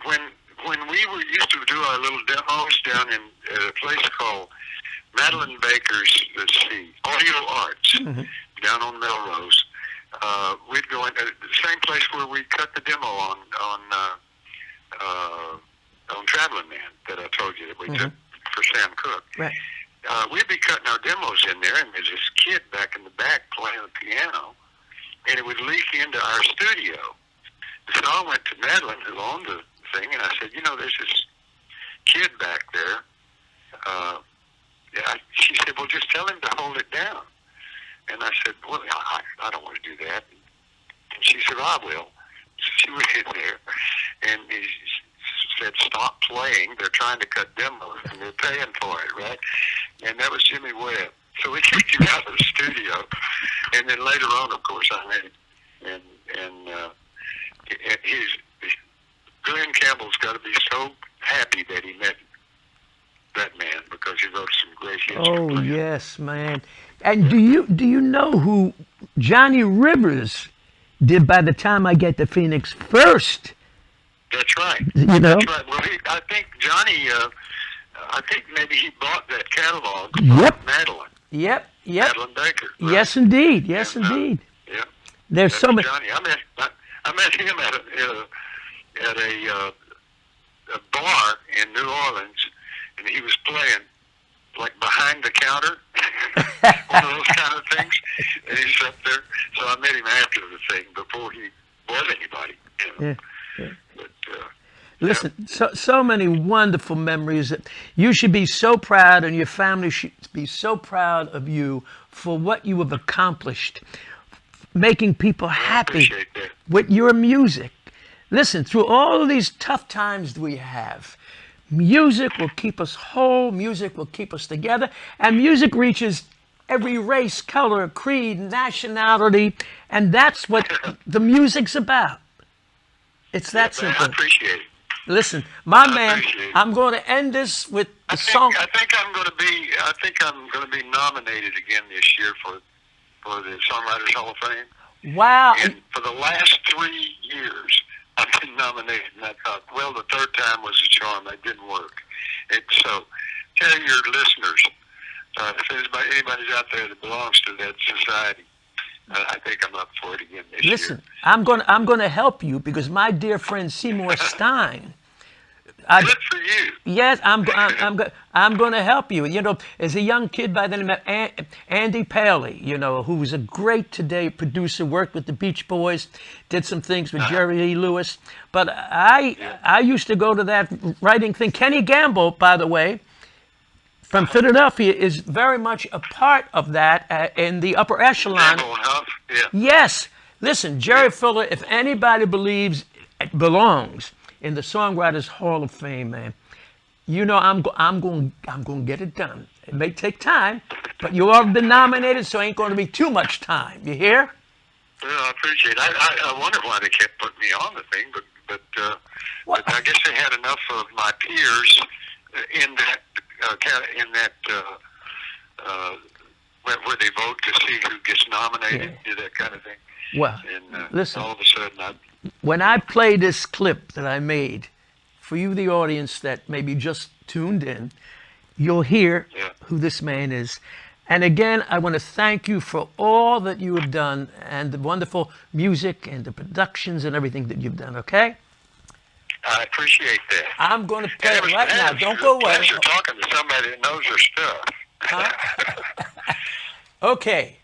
When we used to do our little demos down in a place called Madeline Baker's, Audio Arts, down on Melrose, we'd go into the same place where we cut the demo on Travelin Man that I told you that we took for Sam Cooke. Right. We'd be cutting our demos in there, and there's this kid back in the back playing the piano, and it would leak into our studio. So I went to Madeline, who owned the thing, and I said, there's this kid back there. She said, well, just tell him to hold it down. And I said, well, I don't want to do that. And she said, I will. So she went in there, and he said, stop playing. They're trying to cut demos, and they're paying for it, right? And that was Jimmy Webb. So we kicked him out of the studio. And then later on, of course, I met him. And Glen Campbell's got to be so happy that he met that man, because he wrote some great hits. Oh, yes, man. And do you know who Johnny Rivers did By the Time I Get to Phoenix first? That's right. That's right. Well, I think Johnny, I think maybe he bought that catalog from Madeline. Yep. Madeline Baker. Right? Yes, indeed. Yes, indeed. Yeah. There's so much. Johnny, I met him at a bar in New Orleans, and he was playing like behind the counter, one of those kind of things. And he's up there. So I met him after the thing, before he bought anybody. Yeah. But Listen, so many wonderful memories that you should be so proud, and your family should be so proud of you for what you have accomplished, making people happy appreciate that. with your music. Listen, through all of these tough times we have, music will keep us whole, music will keep us together, and music reaches every race, color, creed, nationality, and that's what the music's about. It's that Man, simple. I appreciate it. Listen, my man, appreciate it. I'm going to end this with the song. I think I'm going to be nominated again this year for the Songwriters Hall of Fame. Wow. And for the last 3 years, I've been nominated, and I thought, well, the third time was a charm. That didn't work. So tell your listeners, if anybody's out there that belongs to that society, I think I'm up for it again this year. Listen, I'm going to help you because my dear friend Seymour Stein. Good for you. Yes, I'm going to help you. You know, as a young kid by the name of Andy Paley, you know, who was a great today producer, worked with the Beach Boys, did some things with Jerry Lee Lewis. But I used to go to that writing thing. Kenny Gamble, by the way, from Philadelphia, is very much a part of that in the upper echelon. Campbell and Huff, yeah. Yes. Listen, Jerry Fuller, if anybody believes it belongs in the Songwriters Hall of Fame, man, you know I'm going to get it done. It may take time, but you all have been nominated, so it ain't going to be too much time. You hear? Well, I appreciate it. I wonder why they kept putting me on the thing, but I guess they had enough of my peers in that where they vote to see who gets nominated, do that kind of thing. Well, And listen. all of a sudden, When I play this clip that I made for you, the audience that maybe just tuned in, you'll hear who this man is. And again, I want to thank you for all that you have done and the wonderful music and the productions and everything that you've done, okay? I appreciate that. I'm going to play And it right now. Don't go away. Pleasure talking to somebody that knows their stuff. Okay.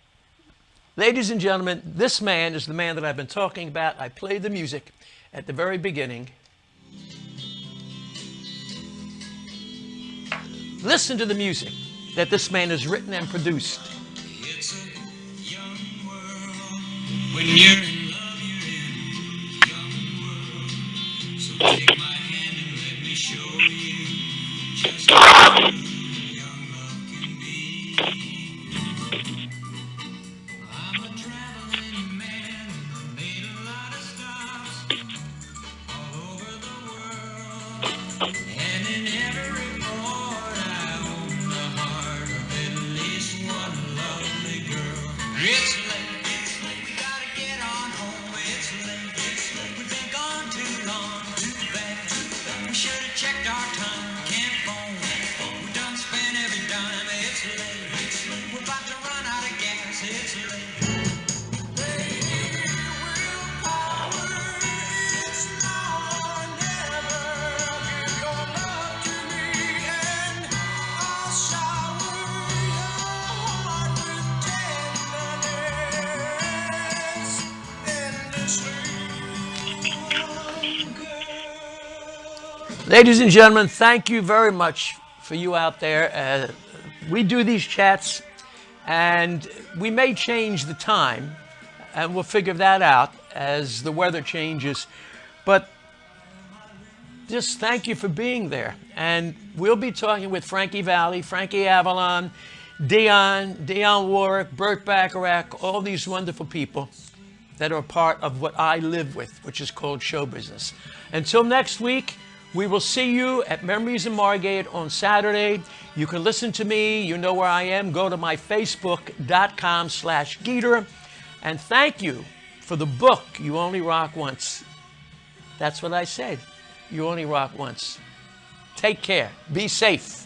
Ladies and gentlemen, this man is the man that I've been talking about. I played the music at the very beginning. Listen to the music that this man has written and produced. It's a young world. When you're in love, you're in a young world. So take my hand and let me show you just how true young love can be. I'm a traveling man, made a lot of stops all over the world. And in every port I own the heart of at least one lovely girl. It's late, we gotta get on home. It's late, we've been gone too long, too bad. We should have checked our time, can't phone. We done spent every dime. It's late, we're about to run out of gas. It's late. Ladies and gentlemen, thank you very much for you out there. We do these chats, and we may change the time, and we'll figure that out as the weather changes. But just thank you for being there. And we'll be talking with Frankie Valli, Frankie Avalon, Dionne Warwick, Burt Bacharach, all these wonderful people that are part of what I live with, which is called show business. Until next week, we will see you at Memories in Margate on Saturday. You can listen to me. You know where I am. Go to my facebook.com/Geator. And thank you for the book, You Only Rock Once. That's what I said. You only rock once. Take care. Be safe.